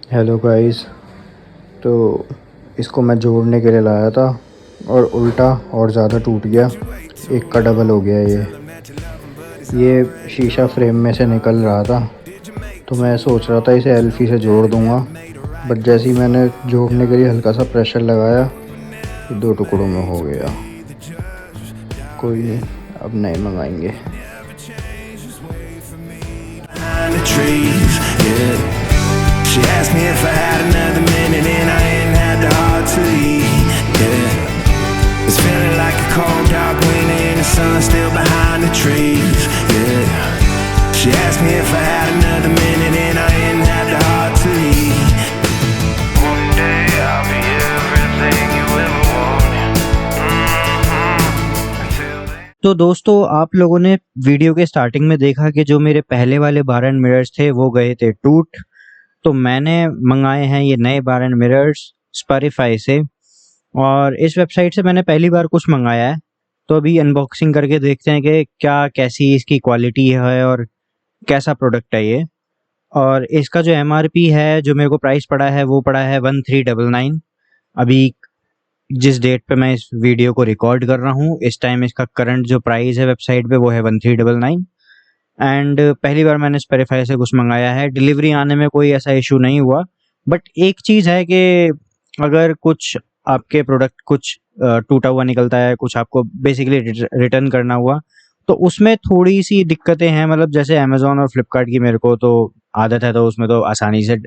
Hello guys. तो इसको मैं जोड़ने के लिए लाया था और उल्टा और ज़्यादा टूट गया, एक का डबल हो गया। ये शीशा फ्रेम में से निकल रहा था, तो मैं सोच रहा था इसे एल्फी से जोड़ दूंगा, बट जैसे ही मैंने जोड़ने के लिए हल्का सा प्रेशर लगाया, ये दो टुकड़ों में हो गया। कोई नहीं, अब नए मंगाएंगे। She asked me if I had another minute and I ain't had the heart to eat, yeah. It's feeling like a cold dark winter and the sun still behind the trees, yeah. She asked me if I had another minute and I ain't had the heart to eat. One day I'll be everything you ever wanted. Until then. तो दोस्तों, आप लोगों ने video के starting में देखा कि जो मेरे पहले वाले बार एंड मिरर्स थे वो गए थे टूट। तो मैंने मंगाए हैं ये नए बार एंड मिरर्स स्पॉटिफाई से, और इस वेबसाइट से मैंने पहली बार कुछ मंगाया है। तो अभी अनबॉक्सिंग करके देखते हैं कि कैसी इसकी क्वालिटी है और कैसा प्रोडक्ट है ये। और इसका जो MRP है, जो मेरे को प्राइस पड़ा है, वो पड़ा है 1399। अभी जिस डेट पे मैं इस वीडियो को रिकॉर्ड कर रहा हूँ, इस टाइम इसका करंट जो प्राइस है वेबसाइट पे वो है 1399। एंड पहली बार मैंने स्पॉटिफाई से कुछ मंगाया है। डिलीवरी आने में कोई ऐसा इशू नहीं हुआ, बट एक चीज़ है कि अगर कुछ आपके प्रोडक्ट कुछ टूटा हुआ निकलता है, कुछ आपको बेसिकली रिटर्न करना हुआ, तो उसमें थोड़ी सी दिक्कतें हैं। मतलब जैसे अमेजोन और फ्लिपकार्ट की मेरे को तो आदत है, तो उसमें तो आसानी से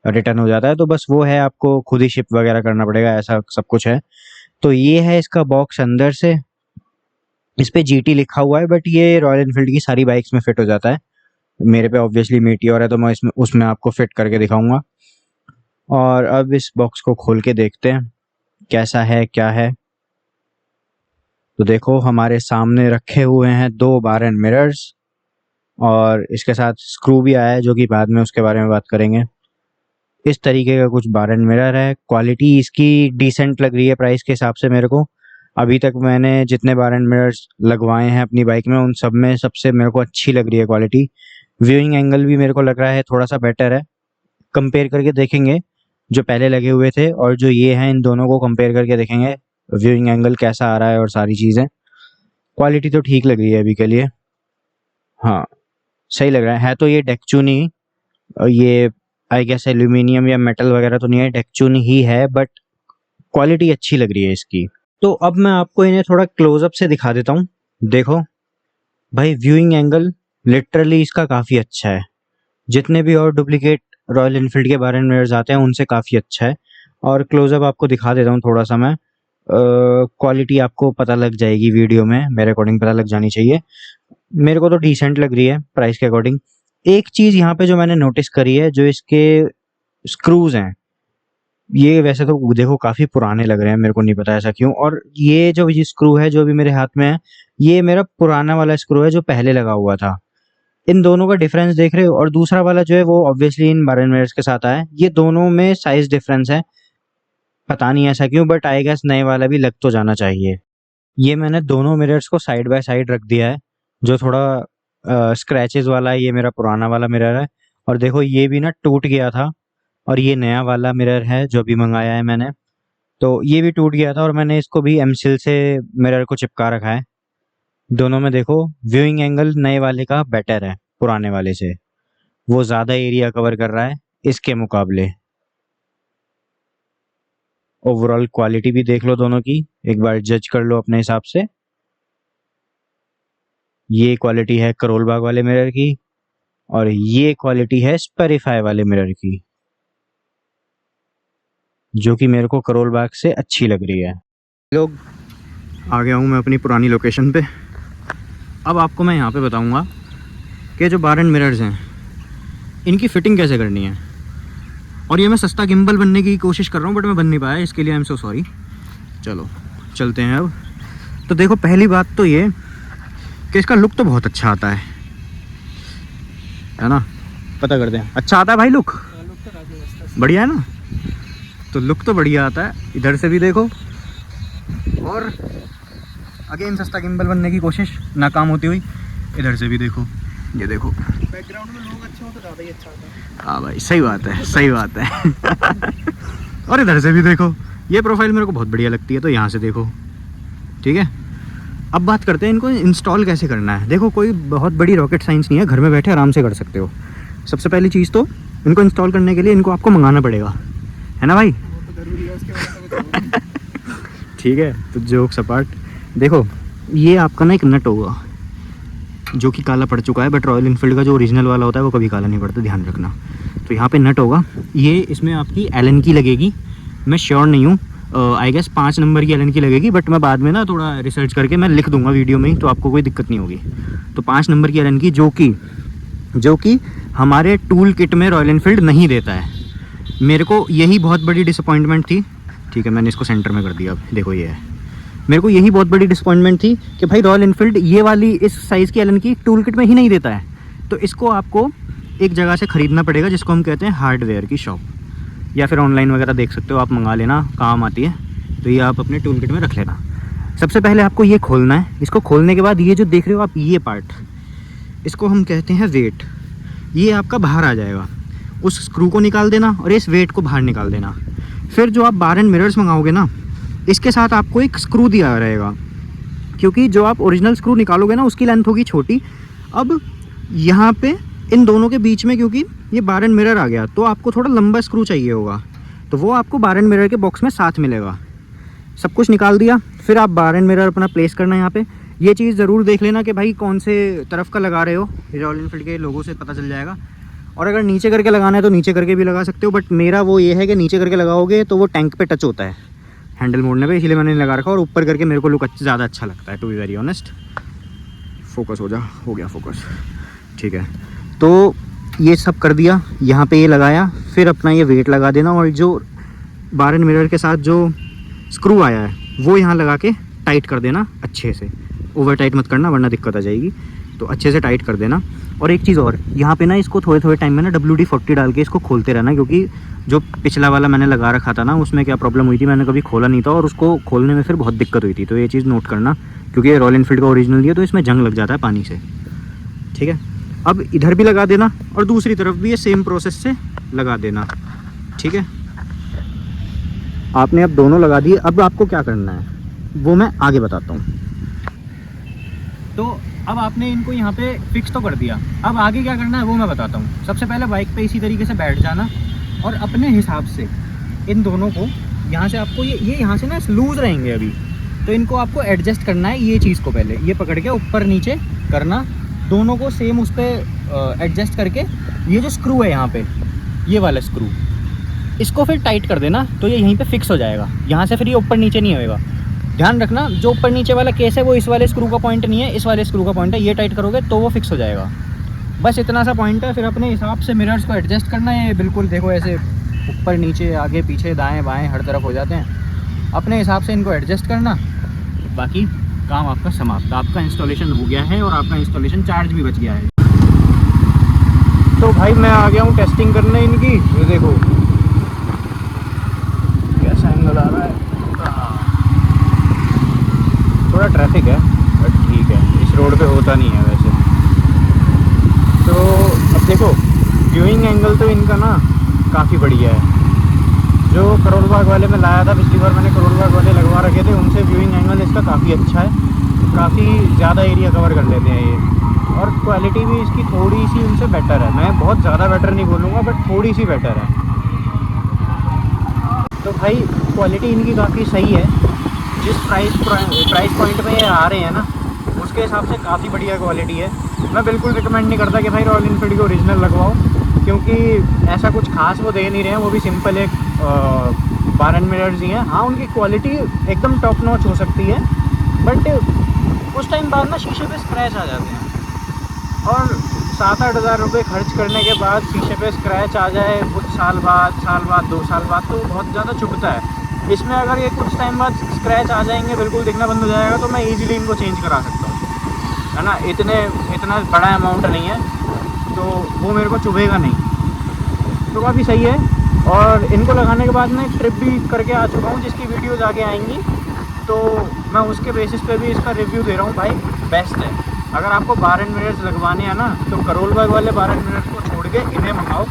रिटर्न हो जाता है। तो बस वो है, आपको खुद ही शिप वगैरह करना पड़ेगा, ऐसा सब कुछ है। तो ये है इसका बॉक्स अंदर से। इस पे GT लिखा हुआ है, बट ये रॉयल एनफील्ड की सारी बाइक्स में फिट हो जाता है। मेरे पे ऑब्वियसली मीटियोर है, तो मैं उसमें आपको फिट करके दिखाऊंगा। और अब इस बॉक्स को खोल के देखते हैं कैसा है, क्या है। तो देखो, हमारे सामने रखे हुए हैं 2 बार एंड मिरर्स, और इसके साथ स्क्रू भी आया है, जो कि बाद में उसके बारे में बात करेंगे। इस तरीके का कुछ बार एंड मिरर है। क्वालिटी इसकी डिसेंट लग रही है प्राइस के हिसाब से मेरे को। अभी तक मैंने जितने बार एंड मिरर्स लगवाए हैं अपनी बाइक में, उन सब में सबसे मेरे को अच्छी लग रही है क्वालिटी। व्यूइंग एंगल भी मेरे को लग रहा है थोड़ा सा बेटर है। कंपेयर करके देखेंगे जो पहले लगे हुए थे और जो ये हैं, इन दोनों को कंपेयर करके देखेंगे व्यूइंग एंगल कैसा आ रहा है और सारी चीज़ें। क्वालिटी तो ठीक लग रही है अभी के लिए, हाँ सही लग रहा है। तो ये डेकचूनी, ये आई गेस एल्यूमिनियम या मेटल वगैरह तो नहीं है, डेकचूनी ही है, बट क्वालिटी अच्छी लग रही है इसकी। तो अब मैं आपको इन्हें थोड़ा क्लोजअप से दिखा देता हूँ। देखो भाई, व्यूइंग एंगल लिटरली इसका काफ़ी अच्छा है। जितने भी और डुप्लीकेट रॉयल एनफील्ड के बारे में मिरर्स आते हैं उनसे काफ़ी अच्छा है। और क्लोजअप आपको दिखा देता हूँ थोड़ा सा मैं। क्वालिटी आपको पता लग जाएगी वीडियो में, मेरे अकॉर्डिंग पता लग जानी चाहिए। मेरे को तो डिसेंट लग रही है प्राइस के अकॉर्डिंग। एक चीज़ यहाँ पे जो मैंने नोटिस करी है, जो इसके स्क्रूज हैं, ये वैसे तो देखो काफ़ी पुराने लग रहे हैं, मेरे को नहीं पता ऐसा क्यों। और ये जो ये स्क्रू है जो अभी मेरे हाथ में है, ये मेरा पुराना वाला स्क्रू है जो पहले लगा हुआ था। इन दोनों का डिफरेंस देख रहे हो? और दूसरा वाला जो है वो obviously in bar and mirrors के साथ आया है। ये दोनों में साइज डिफरेंस है, पता नहीं ऐसा क्यों, बट आई गेस नए वाला भी लग तो जाना चाहिए। ये मैंने दोनों मिरर्स को साइड बाय साइड रख दिया है। जो थोड़ा स्क्रैचेस वाला है, ये मेरा पुराना वाला मिरर है। और देखो, ये भी ना टूट गया था, और ये नया वाला मिरर है जो भी मंगाया है मैंने, तो ये भी टूट गया था, और मैंने इसको भी एमसिल से मिरर को चिपका रखा है। दोनों में देखो व्यूइंग एंगल नए वाले का बेटर है पुराने वाले से, वो ज़्यादा एरिया कवर कर रहा है इसके मुकाबले। ओवरऑल क्वालिटी भी देख लो दोनों की, एक बार जज कर लो अपने हिसाब से। ये क्वालिटी है करोल बाग वाले मिरर की, और ये क्वालिटी है स्पॉटिफाई वाले मिरर की, जो कि मेरे को करोल बाग से अच्छी लग रही है। लोग, आ गया हूँ मैं अपनी पुरानी लोकेशन पे। अब आपको मैं यहाँ पे बताऊँगा कि जो बार एंड मिरर्स हैं, इनकी फ़िटिंग कैसे करनी है। और ये मैं सस्ता गिम्बल बनने की कोशिश कर रहा हूँ, बट मैं बन नहीं पाया, इसके लिए आई एम सो सॉरी। चलो चलते हैं अब। तो देखो, पहली बात तो ये कि इसका लुक तो बहुत अच्छा आता है ना? पता करते हैं, अच्छा आता है भाई लुक? बढ़िया है ना? तो लुक तो बढ़िया आता है, इधर से भी देखो। और अगेन सस्ता गिम्बल बनने की कोशिश नाकाम होती हुई, इधर से भी देखो। ये देखो बैकग्राउंड में लोग अच्छे हो तो ज़्यादा ही अच्छा होता है। हाँ भाई सही बात है, सही बात है। और इधर से भी देखो, ये प्रोफाइल मेरे को बहुत बढ़िया लगती है, तो यहाँ से देखो। ठीक है, अब बात करते हैं इनको इंस्टॉल कैसे करना है। देखो कोई बहुत बड़ी रॉकेट साइंस नहीं है, घर में बैठे आराम से कर सकते हो। सबसे पहली चीज़ तो इनको इंस्टॉल करने के लिए इनको आपको मंगाना पड़ेगा, है ना भाई? वो तो जरूरी है, उसके बाद तो ठीक है, तो जोक्स अपार्ट, देखो ये आपका ना एक नट होगा जो कि काला पड़ चुका है, बट रॉयल इनफील्ड का जो ओरिजिनल वाला होता है वो कभी काला नहीं पड़ता, ध्यान रखना। तो यहाँ पे नट होगा, ये इसमें आपकी एलन की लगेगी, मैं श्योर नहीं हूँ, आई गेस 5 नंबर की एलन की लगेगी, बट मैं बाद में ना थोड़ा रिसर्च करके मैं लिख दूंगा वीडियो में ही, तो आपको कोई दिक्कत नहीं होगी। तो 5 नंबर की एलन की जो कि हमारे टूल किट में रॉयल इनफील्ड नहीं देता है। मेरे को यही बहुत बड़ी डिसअपॉइंटमेंट थी। ठीक है, मैंने इसको सेंटर में कर दिया, अब देखो ये है। मेरे को यही बहुत बड़ी डिसअपॉइंटमेंट थी कि भाई रॉयल इनफील्ड ये वाली इस साइज़ की एलन की टूल किट में ही नहीं देता है। तो इसको आपको एक जगह से ख़रीदना पड़ेगा, जिसको हम कहते हैं हार्डवेयर की शॉप, या फिर ऑनलाइन वगैरह देख सकते हो आप, मंगा लेना, काम आती है। तो ये आप अपने टूल किट में रख लेना। सबसे पहले आपको ये खोलना है। इसको खोलने के बाद ये जो देख रहे हो आप, ये पार्ट, इसको हम कहते हैं वेट। ये आपका बाहर आ जाएगा, उस स्क्रू को निकाल देना और इस वेट को बाहर निकाल देना। फिर जो आप बार एंड मिरर्स मंगाओगे ना, इसके साथ आपको एक स्क्रू दिया रहेगा, क्योंकि जो आप ओरिजिनल स्क्रू निकालोगे ना उसकी लेंथ होगी छोटी। अब यहाँ पे इन दोनों के बीच में, क्योंकि ये बार एंड मिरर आ गया, तो आपको थोड़ा लंबा स्क्रू चाहिए होगा, तो वो आपको बार एंड मिरर के बॉक्स में साथ मिलेगा। सब कुछ निकाल दिया, फिर आप बार एंड मिरर अपना प्लेस करना है यहाँ पे। ये चीज़ ज़रूर देख लेना कि भाई कौन से तरफ का लगा रहे हो, रॉयल इनफील्ड के लोगों से पता चल जाएगा। और अगर नीचे करके लगाना है तो नीचे करके भी लगा सकते हो, बट मेरा वो ये है कि नीचे करके लगाओगे तो वो टैंक पे टच होता है हैंडल मोड़ने पे, इसलिए मैंने नहीं लगा रखा। और ऊपर करके मेरे को लुक ज़्यादा अच्छा लगता है, to be very honest. Focus हो गया फोकस। ठीक है, तो ये सब कर दिया, यहाँ पे ये लगाया, फिर अपना ये वेट लगा देना, और जो बार एंड मिरर के साथ जो स्क्रू आया है वो यहाँ लगा के टाइट कर देना अच्छे से। ओवर टाइट मत करना वरना दिक्कत आ जाएगी, तो अच्छे से टाइट कर देना। और एक चीज़ और, यहाँ पे ना इसको थोड़े थोड़े टाइम में ना WD-40 डाल के इसको खोलते रहना, क्योंकि जो पिछला वाला मैंने लगा रखा था ना उसमें क्या प्रॉब्लम हुई थी, मैंने कभी खोला नहीं था और उसको खोलने में फिर बहुत दिक्कत हुई थी। तो ये चीज़ नोट करना, क्योंकि ये रॉयल इनफील्ड का ओरिजिनल दिया तो इसमें जंग लग जाता है पानी से। ठीक है, अब इधर भी लगा देना और दूसरी तरफ भी ये सेम प्रोसेस से लगा देना। ठीक है, आपने अब दोनों लगा दिए। अब आपको क्या करना है वो मैं आगे बताता हूँ। तो अब आपने इनको यहाँ पे फिक्स तो कर दिया, अब आगे क्या करना है वो मैं बताता हूँ। सबसे पहले बाइक पे इसी तरीके से बैठ जाना और अपने हिसाब से इन दोनों को यहाँ से आपको ये यहाँ से ना लूज़ रहेंगे अभी, तो इनको आपको एडजस्ट करना है। ये चीज़ को पहले ये पकड़ के ऊपर नीचे करना, दोनों को सेम उस पर एडजस्ट करके ये जो स्क्रू है यहाँ पे, ये वाला स्क्रू, इसको फिर टाइट कर देना, तो ये यहीं पे फिक्स हो जाएगा। यहाँ से फिर ये ऊपर नीचे नहीं होएगा। ध्यान रखना, जो ऊपर नीचे वाला केस है वो इस वाले स्क्रू का पॉइंट नहीं है, इस वाले स्क्रू का पॉइंट है। ये टाइट करोगे तो वो फिक्स हो जाएगा, बस इतना सा पॉइंट है। फिर अपने हिसाब से मिरर्स को एडजस्ट करना है। बिल्कुल देखो ऐसे ऊपर नीचे आगे पीछे दाएँ बाएँ हर तरफ हो जाते हैं, अपने हिसाब से इनको एडजस्ट करना। बाकी काम आपका समाप्त, आपका इंस्टॉलेशन हो गया है और आपका इंस्टॉलेशन चार्ज भी बच गया है। तो भाई मैं आ गया हूँ टेस्टिंग करने इनकी। ये देखो कैसा एंगल आ रहा है, थोड़ा ट्रैफिक है बट ठीक है, इस रोड पे होता नहीं है वैसे। तो अब देखो व्यूइंग एंगल तो इनका ना काफ़ी बढ़िया है। जो करोड़ बाग वाले में लाया था पिछली बार, मैंने करोड़ बाग वाले लगवा रखे थे, उनसे व्यूइंग एंगल इसका काफ़ी अच्छा है, काफ़ी ज़्यादा एरिया कवर कर लेते हैं ये। और क्वालिटी भी इसकी थोड़ी सी उनसे बेटर है, मैं बहुत ज़्यादा बेटर नहीं बोलूँगा बट थोड़ी सी बेटर है। तो भाई क्वालिटी इनकी काफ़ी सही है, जिस प्राइस पॉइंट पे ये आ रहे हैं ना उसके हिसाब से काफ़ी बढ़िया क्वालिटी है। मैं बिल्कुल रिकमेंड नहीं करता कि भाई रॉयल इनफील्ड के ओरिजिनल लगवाओ, क्योंकि ऐसा कुछ खास वो दे नहीं रहे हैं, वो भी सिंपल एक बार एंड मिरर्स ही हैं। हाँ उनकी क्वालिटी एकदम टॉप नॉच हो सकती है, बट कुछ टाइम बाद ना शीशे पे स्क्रैच आ जाते हैं, और 7-8 हज़ार रुपये खर्च करने के बाद शीशे पे स्क्रैच आ जाए कुछ साल बाद 2 साल बाद, तो बहुत ज़्यादा चुभता है। इसमें अगर ये कुछ टाइम बाद स्क्रैच आ जाएंगे, बिल्कुल दिखना बंद हो जाएगा, तो मैं ईजिली इनको चेंज करा सकता हूँ, है ना। इतना बड़ा अमाउंट नहीं है, तो वो मेरे को चुभेगा नहीं, तो काफ़ी सही है। और इनको लगाने के बाद मैं ट्रिप भी करके आ चुका हूँ जिसकी वीडियोज़ आगे आएंगी, तो मैं उसके बेसिस पे भी इसका रिव्यू दे रहा हूँ। भाई बेस्ट है, अगर आपको बार एंड मिरर्स लगवाने हैं ना तो करोलबाग वाले बार एंड मिरर्स को छोड़ के इन्हें मंगाओ,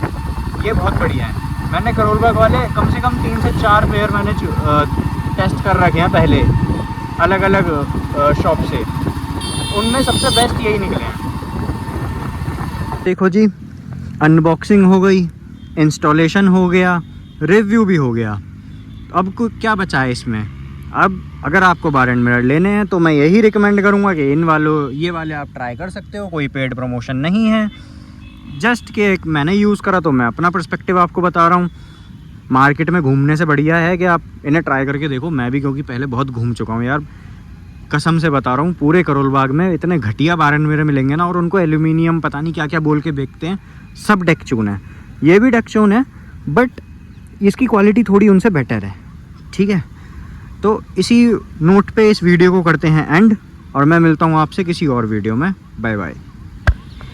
ये बहुत बढ़िया है। मैंने करोलबाग वाले कम से कम 3 से 4 पेयर मैंने टेस्ट कर रखे हैं पहले अलग अलग शॉप से, उनमें सबसे बेस्ट यही निकले हैं। देखो जी, अनबॉक्सिंग हो गई, इंस्टॉलेशन हो गया, रिव्यू भी हो गया। अब क्या बचा है इसमें? अब अगर आपको बार एंड मिरर लेने हैं तो मैं यही रिकमेंड करूँगा कि ये वाले आप ट्राई कर सकते हो, कोई पेड प्रमोशन नहीं है। जस्ट कि मैंने यूज़ करा तो मैं अपना पर्सपेक्टिव आपको बता रहा हूँ। मार्केट में घूमने से बढ़िया है कि आप इन्हें ट्राई करके देखो। मैं भी क्योंकि पहले बहुत घूम चुका हूँ यार, कसम से बता रहा हूँ, पूरे करोलबाग में इतने घटिया बार एंड मिरर मिलेंगे ना, और उनको एल्यूमिनियम पता नहीं क्या क्या बोल के बेचते हैं, सब डेकचून है। ये भी डेकचून है बट इसकी क्वालिटी थोड़ी उनसे बेटर है, ठीक है। तो इसी नोट पे इस वीडियो को करते हैं एंड, और मैं मिलता हूँ आपसे किसी और वीडियो में। Bye bye.